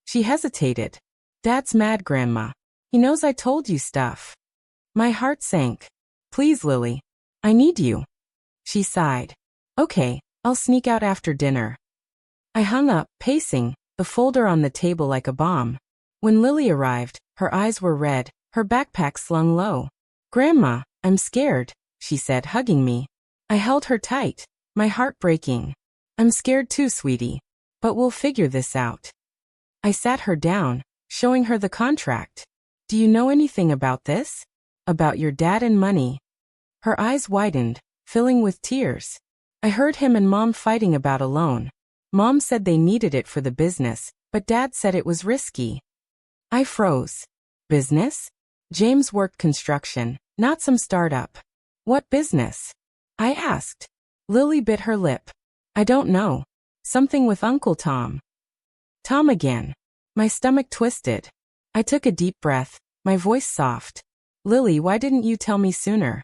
She hesitated. "Dad's mad, Grandma. He knows I told you stuff." My heart sank. "Please, Lily. I need you." She sighed. "Okay, I'll sneak out after dinner." I hung up, pacing, the folder on the table like a bomb. When Lily arrived, her eyes were red, her backpack slung low. "Grandma, I'm scared," she said, hugging me. I held her tight, my heart breaking. "I'm scared too, sweetie. But we'll figure this out." I sat her down, showing her the contract. Do you know anything about this? About your dad and money? Her eyes widened, filling with tears. I heard him and Mom fighting about a loan. Mom said they needed it for the business, but Dad said it was risky. I froze. Business? James worked construction, not some startup. What business? I asked. Lily bit her lip. I don't know. Something with Uncle Tom. Tom again. My stomach twisted. I took a deep breath, my voice soft. Lily, why didn't you tell me sooner?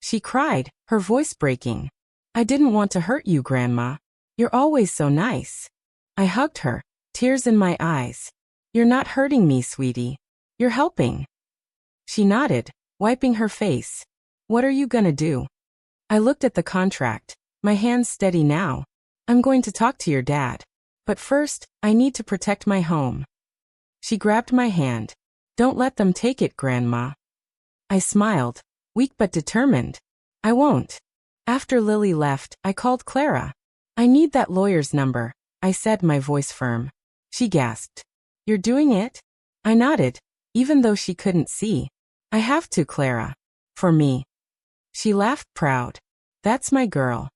She cried, her voice breaking. I didn't want to hurt you, Grandma. You're always so nice. I hugged her, tears in my eyes. You're not hurting me, sweetie. You're helping. She nodded, wiping her face. What are you gonna do? I looked at the contract, my hands steady now. I'm going to talk to your dad. But first, I need to protect my home. She grabbed my hand. Don't let them take it, Grandma. I smiled, weak but determined. I won't. After Lily left, I called Clara. I need that lawyer's number, I said, my voice firm. She gasped. You're doing it? I nodded, even though she couldn't see. I have to, Clara. For me. She laughed, proud. That's my girl.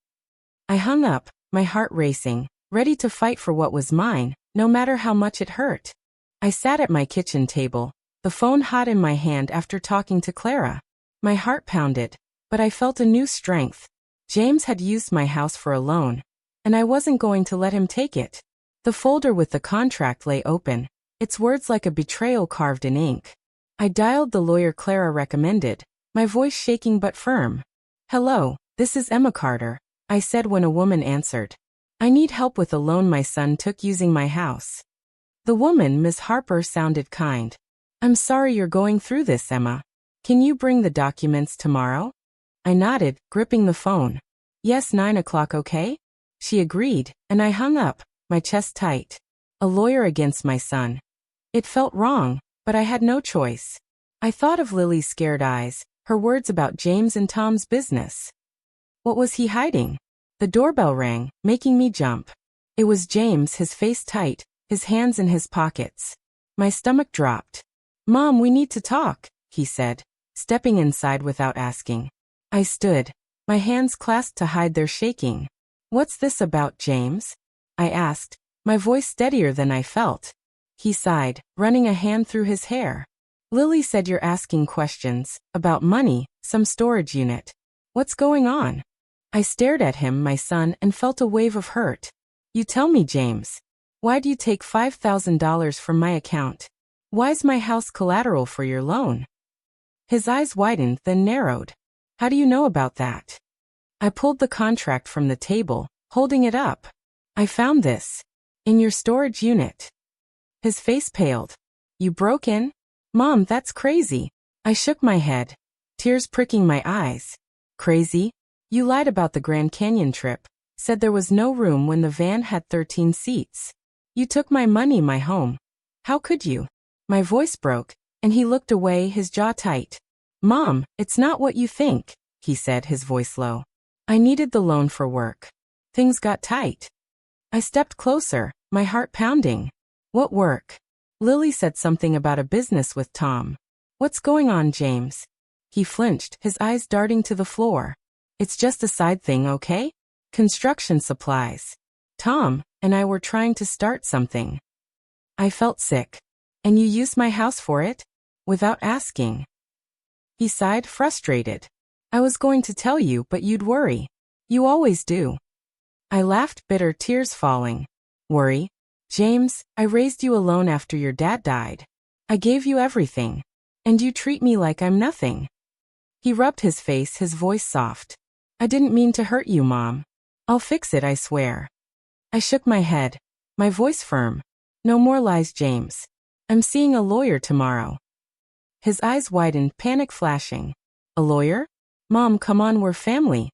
I hung up, my heart racing, ready to fight for what was mine, no matter how much it hurt. I sat at my kitchen table, the phone hot in my hand after talking to Clara. My heart pounded, but I felt a new strength. James had used my house for a loan, and I wasn't going to let him take it. The folder with the contract lay open, its words like a betrayal carved in ink. I dialed the lawyer Clara recommended, my voice shaking but firm. Hello, this is Emma Carter, I said when a woman answered. I need help with a loan my son took using my house. The woman, Miss Harper, sounded kind. I'm sorry you're going through this, Emma. Can you bring the documents tomorrow? I nodded, gripping the phone. Yes, 9 o'clock, okay? She agreed, and I hung up, my chest tight. A lawyer against my son. It felt wrong, but I had no choice. I thought of Lily's scared eyes, her words about James and Tom's business. What was he hiding? The doorbell rang, making me jump. It was James, his face tight, his hands in his pockets. My stomach dropped. Mom, we need to talk, he said, stepping inside without asking. I stood, my hands clasped to hide their shaking. What's this about, James? I asked, my voice steadier than I felt. He sighed, running a hand through his hair. Lily said you're asking questions, about money, some storage unit. What's going on? I stared at him, my son, and felt a wave of hurt. You tell me, James. Why'd you take $5,000 from my account? Why's my house collateral for your loan? His eyes widened, then narrowed. How do you know about that? I pulled the contract from the table, holding it up. I found this. In your storage unit. His face paled. You broke in? Mom, that's crazy. I shook my head, tears pricking my eyes. Crazy? You lied about the Grand Canyon trip, said there was no room when the van had 13 seats. You took my money, my home. How could you? My voice broke, and he looked away, his jaw tight. Mom, it's not what you think, he said, his voice low. I needed the loan for work. Things got tight. I stepped closer, my heart pounding. What work? Lily said something about a business with Tom. What's going on, James? He flinched, his eyes darting to the floor. It's just a side thing, okay? Construction supplies. Tom and I were trying to start something. I felt sick. And you used my house for it? Without asking. He sighed, frustrated. I was going to tell you, but you'd worry. You always do. I laughed, bitter, tears falling. Worry? James, I raised you alone after your dad died. I gave you everything. And you treat me like I'm nothing. He rubbed his face, his voice soft. I didn't mean to hurt you, Mom. I'll fix it, I swear. I shook my head, my voice firm. No more lies, James. I'm seeing a lawyer tomorrow. His eyes widened, panic flashing. A lawyer? Mom, come on, we're family.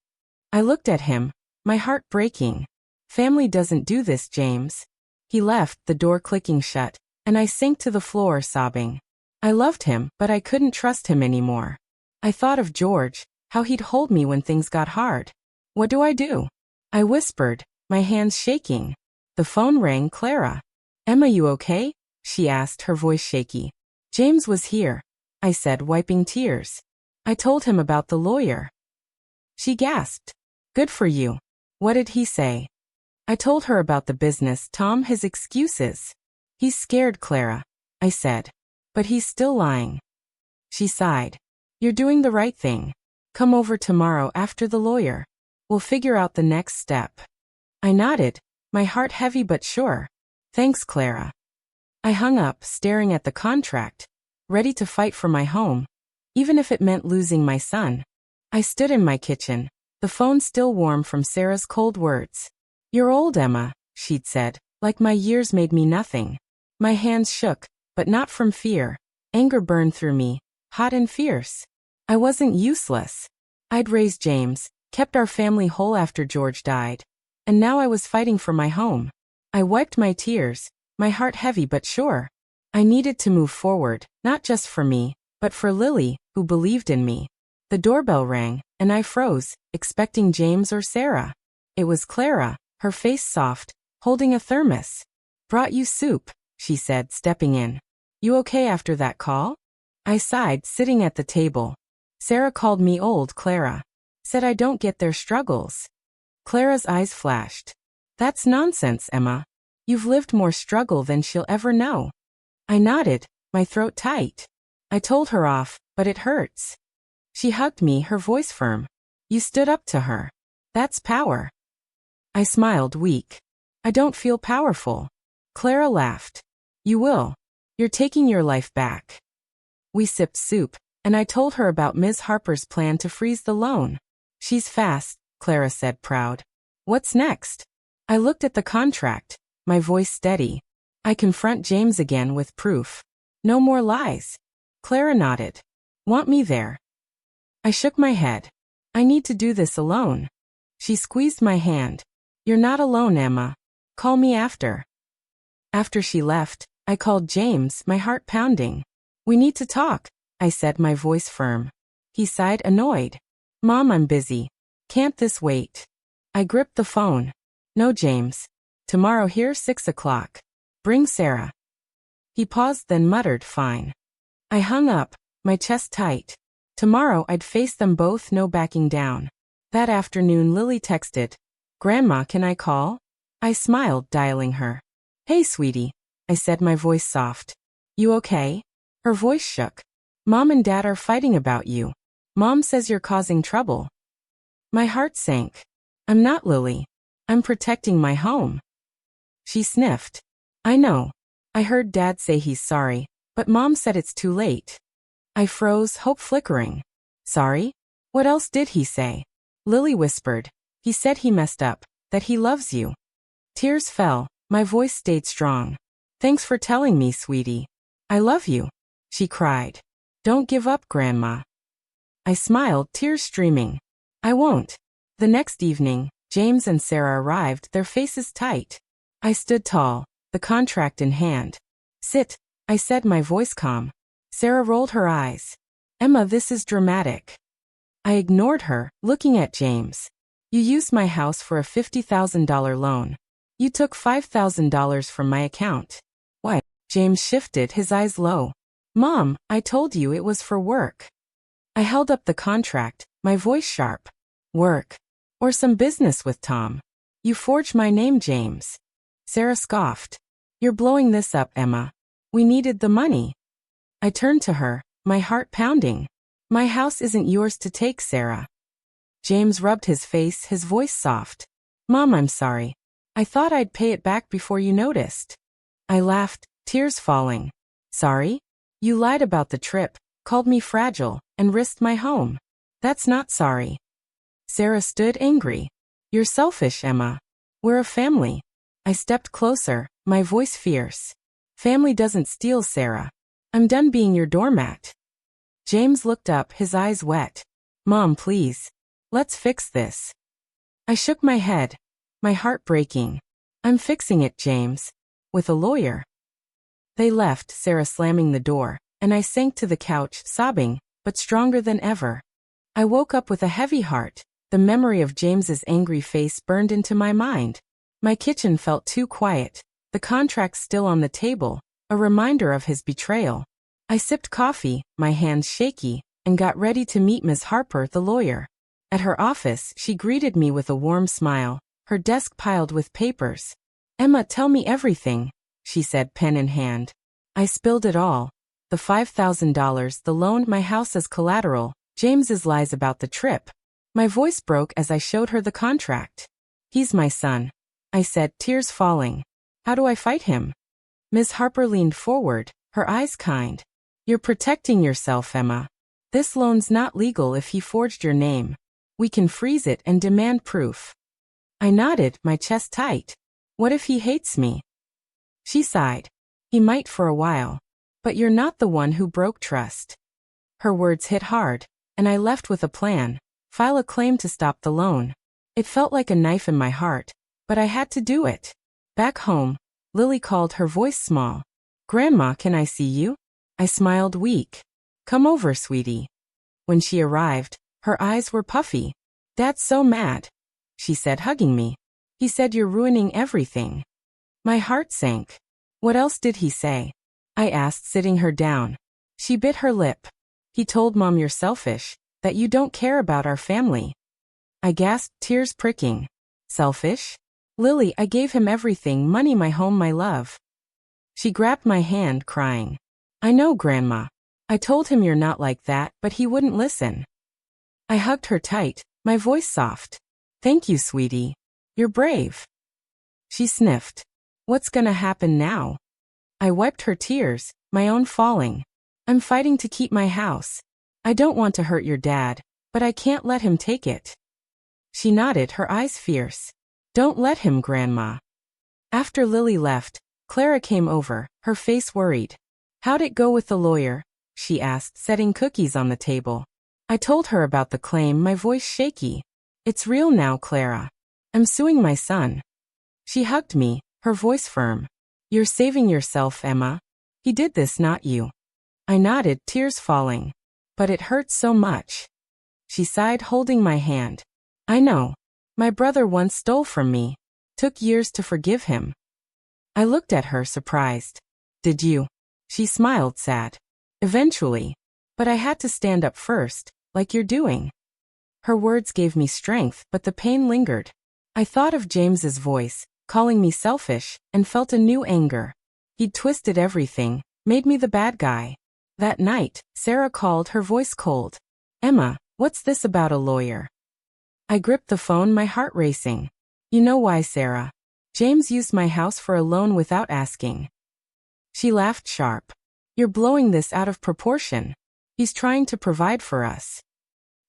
I looked at him, my heart breaking. Family doesn't do this, James. He left, the door clicking shut, and I sank to the floor, sobbing. I loved him, but I couldn't trust him anymore. I thought of George, how he'd hold me when things got hard. What do I do? I whispered, my hands shaking. The phone rang. Clara. Emma, you okay? she asked, her voice shaky. James was here, I said, wiping tears. I told him about the lawyer. She gasped. Good for you. What did he say? I told her about the business, Tom, his excuses. He's scared, Clara, I said. But he's still lying. She sighed. You're doing the right thing. Come over tomorrow after the lawyer. We'll figure out the next step. I nodded, my heart heavy but sure. Thanks, Clara. I hung up, staring at the contract, ready to fight for my home, even if it meant losing my son. I stood in my kitchen, the phone still warm from Sarah's cold words. You're old, Emma, she'd said, like my years made me nothing. My hands shook, but not from fear. Anger burned through me, hot and fierce. I wasn't useless. I'd raised James, kept our family whole after George died. And now I was fighting for my home. I wiped my tears, my heart heavy but sure. I needed to move forward, not just for me, but for Lily, who believed in me. The doorbell rang, and I froze, expecting James or Sarah. It was Clara, her face soft, holding a thermos. Brought you soup, she said, stepping in. You okay after that call? I sighed, sitting at the table. Sarah called me old, Clara. Said I don't get their struggles. Clara's eyes flashed. That's nonsense, Emma. You've lived more struggle than she'll ever know. I nodded, my throat tight. I told her off, but it hurts. She hugged me, her voice firm. You stood up to her. That's power. I smiled, weak. I don't feel powerful. Clara laughed. You will. You're taking your life back. We sipped soup, and I told her about Ms. Harper's plan to freeze the loan. She's fast, Clara said, proud. What's next? I looked at the contract, my voice steady. I confront James again with proof. No more lies. Clara nodded. Want me there? I shook my head. I need to do this alone. She squeezed my hand. You're not alone, Emma. Call me after. After she left, I called James, my heart pounding. We need to talk, I said, my voice firm. He sighed, annoyed. Mom, I'm busy. Can't this wait? I gripped the phone. No, James. Tomorrow here, 6 o'clock. Bring Sarah. He paused, then muttered, fine. I hung up, my chest tight. Tomorrow I'd face them both, no backing down. That afternoon Lily texted. Grandma, can I call? I smiled, dialing her. Hey, sweetie, I said, my voice soft. You okay? Her voice shook. Mom and Dad are fighting about you. Mom says you're causing trouble. My heart sank. I'm not, Lily. I'm protecting my home. She sniffed. I know. I heard Dad say he's sorry, but Mom said it's too late. I froze, hope flickering. Sorry? What else did he say? Lily whispered. He said he messed up, that he loves you. Tears fell, my voice stayed strong. Thanks for telling me, sweetie. I love you, she cried. Don't give up, Grandma. I smiled, tears streaming. I won't. The next evening, James and Sarah arrived, their faces tight. I stood tall, the contract in hand. Sit, I said, my voice calm. Sarah rolled her eyes. Emma, this is dramatic. I ignored her, looking at James. You used my house for a $50,000 loan. You took $5,000 from my account. What? James shifted, his eyes low. Mom, I told you it was for work. I held up the contract, my voice sharp. Work. Or some business with Tom. You forged my name, James. Sarah scoffed. You're blowing this up, Emma. We needed the money. I turned to her, my heart pounding. My house isn't yours to take, Sarah. James rubbed his face, his voice soft. Mom, I'm sorry. I thought I'd pay it back before you noticed. I laughed, tears falling. Sorry? You lied about the trip, called me fragile, and risked my home. That's not sorry. Sarah stood angry. You're selfish, Emma. We're a family. I stepped closer, my voice fierce. Family doesn't steal, Sarah. I'm done being your doormat. James looked up, his eyes wet. Mom, please. Let's fix this. I shook my head, my heart breaking. I'm fixing it, James. With a lawyer. They left, Sarah slamming the door, and I sank to the couch, sobbing, but stronger than ever. I woke up with a heavy heart. The memory of James's angry face burned into my mind. My kitchen felt too quiet, the contract still on the table, a reminder of his betrayal. I sipped coffee, my hands shaky, and got ready to meet Miss Harper, the lawyer. At her office, she greeted me with a warm smile, her desk piled with papers. "Emma, tell me everything," she said, pen in hand. I spilled it all. The $5,000, the loan, my house as collateral, James's lies about the trip. My voice broke as I showed her the contract. "He's my son," I said, tears falling. "How do I fight him?" Ms. Harper leaned forward, her eyes kind. "You're protecting yourself, Emma. This loan's not legal if he forged your name. We can freeze it and demand proof." I nodded, my chest tight. "What if he hates me?" She sighed. "He might for a while. But you're not the one who broke trust." Her words hit hard, and I left with a plan: file a claim to stop the loan. It felt like a knife in my heart, but I had to do it. Back home, Lily called, her voice small. "Grandma, can I see you?" I smiled weak. "Come over, sweetie." When she arrived, her eyes were puffy. "Dad's so mad," she said, hugging me. "He said you're ruining everything." My heart sank. "What else did he say?" I asked, sitting her down. She bit her lip. "He told Mom you're selfish, that you don't care about our family." I gasped, tears pricking. "Selfish? Lily, I gave him everything, money, my home, my love." She grabbed my hand, crying. "I know, Grandma. I told him you're not like that, but he wouldn't listen." I hugged her tight, my voice soft. "Thank you, sweetie. You're brave." She sniffed. "What's gonna happen now?" I wiped her tears, my own falling. "I'm fighting to keep my house. I don't want to hurt your dad, but I can't let him take it." She nodded, her eyes fierce. "Don't let him, Grandma." After Lily left, Clara came over, her face worried. "How'd it go with the lawyer?" she asked, setting cookies on the table. I told her about the claim, my voice shaky. "It's real now, Clara. I'm suing my son." She hugged me, her voice firm. "You're saving yourself, Emma. He did this, not you." I nodded, tears falling. "But it hurts so much." She sighed, holding my hand. "I know. My brother once stole from me. Took years to forgive him." I looked at her, surprised. "Did you?" She smiled, sad. "Eventually. But I had to stand up first, like you're doing." Her words gave me strength, but the pain lingered. I thought of James's voice, calling me selfish, and felt a new anger. He'd twisted everything, made me the bad guy. That night, Sarah called, her voice cold. "Emma, what's this about a lawyer?" I gripped the phone, my heart racing. "You know why, Sarah? James used my house for a loan without asking." She laughed sharp. "You're blowing this out of proportion. He's trying to provide for us."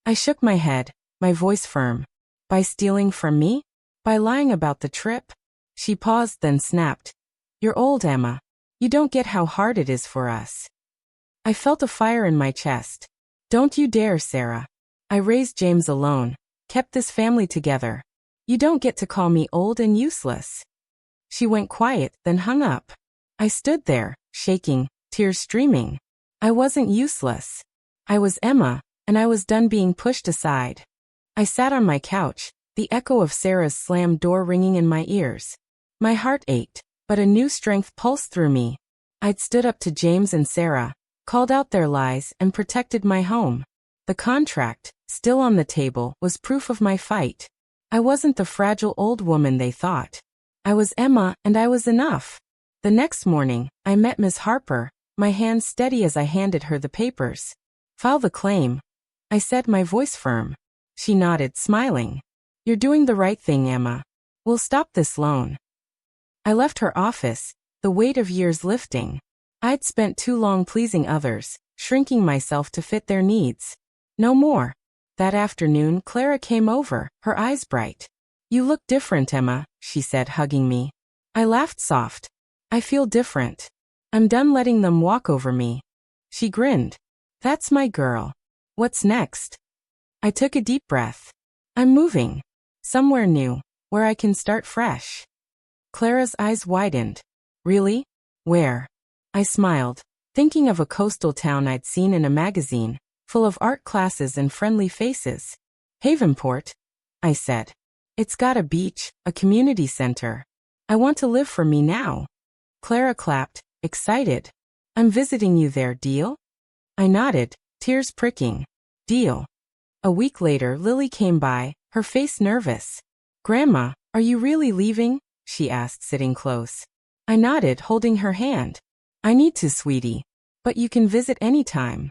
I shook my head, my voice firm. "By stealing from me? By lying about the trip?" She paused, then snapped. "You're old, Emma. You don't get how hard it is for us." I felt a fire in my chest. "Don't you dare, Sarah. I raised James alone, kept this family together. You don't get to call me old and useless." She went quiet, then hung up. I stood there, shaking, tears streaming. I wasn't useless. I was Emma, and I was done being pushed aside. I sat on my couch, the echo of Sarah's slammed door ringing in my ears. My heart ached, but a new strength pulsed through me. I'd stood up to James and Sarah, called out their lies, and protected my home. The contract, still on the table, was proof of my fight. I wasn't the fragile old woman they thought. I was Emma, and I was enough. The next morning, I met Miss Harper, my hands steady as I handed her the papers. "File the claim," I said, my voice firm. She nodded, smiling. "You're doing the right thing, Emma. We'll stop this loan." I left her office, the weight of years lifting. I'd spent too long pleasing others, shrinking myself to fit their needs. No more. That afternoon, Clara came over, her eyes bright. "You look different, Emma," she said, hugging me. I laughed soft. "I feel different. I'm done letting them walk over me." She grinned. "That's my girl. What's next?" I took a deep breath. "I'm moving. Somewhere new, where I can start fresh." Clara's eyes widened. "Really? Where?" I smiled, thinking of a coastal town I'd seen in a magazine, full of art classes and friendly faces. "Havenport," I said. "It's got a beach, a community center. I want to live for me now." Clara clapped, excited. I'm visiting you there, deal? I nodded, tears pricking. Deal. A week later, Lily came by, her face nervous. Grandma, are you really leaving? She asked, sitting close. I nodded, holding her hand. I need to, sweetie. But you can visit anytime.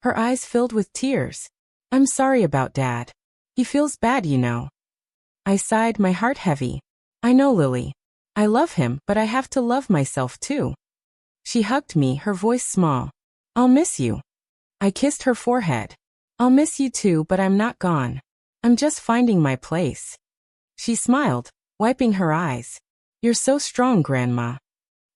Her eyes filled with tears. I'm sorry about Dad. He feels bad, you know. I sighed, my heart heavy. I know, Lily. I love him, but I have to love myself too. She hugged me, her voice small. I'll miss you. I kissed her forehead. I'll miss you too, but I'm not gone. I'm just finding my place. She smiled, wiping her eyes. You're so strong, Grandma.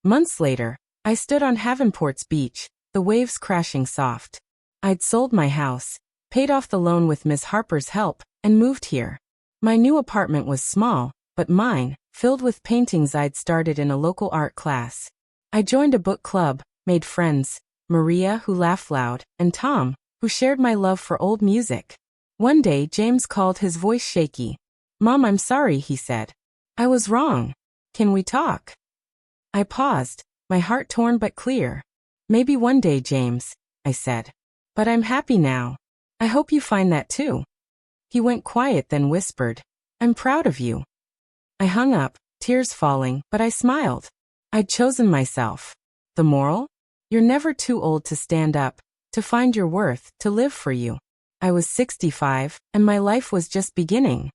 Months later, I stood on Havenport's beach, the waves crashing soft. I'd sold my house, paid off the loan with Miss Harper's help, and moved here. My new apartment was small, but mine, filled with paintings I'd started in a local art class. I joined a book club, made friends, Maria, who laughed loud, and Tom, who shared my love for old music. One day, James called, his voice shaky. Mom, I'm sorry, he said. I was wrong. Can we talk? I paused, my heart torn but clear. Maybe one day, James, I said. But I'm happy now. I hope you find that too. He went quiet, then whispered, I'm proud of you. I hung up, tears falling, but I smiled. I'd chosen myself. The moral? You're never too old to stand up, to find your worth, to live for you. I was 65, and my life was just beginning.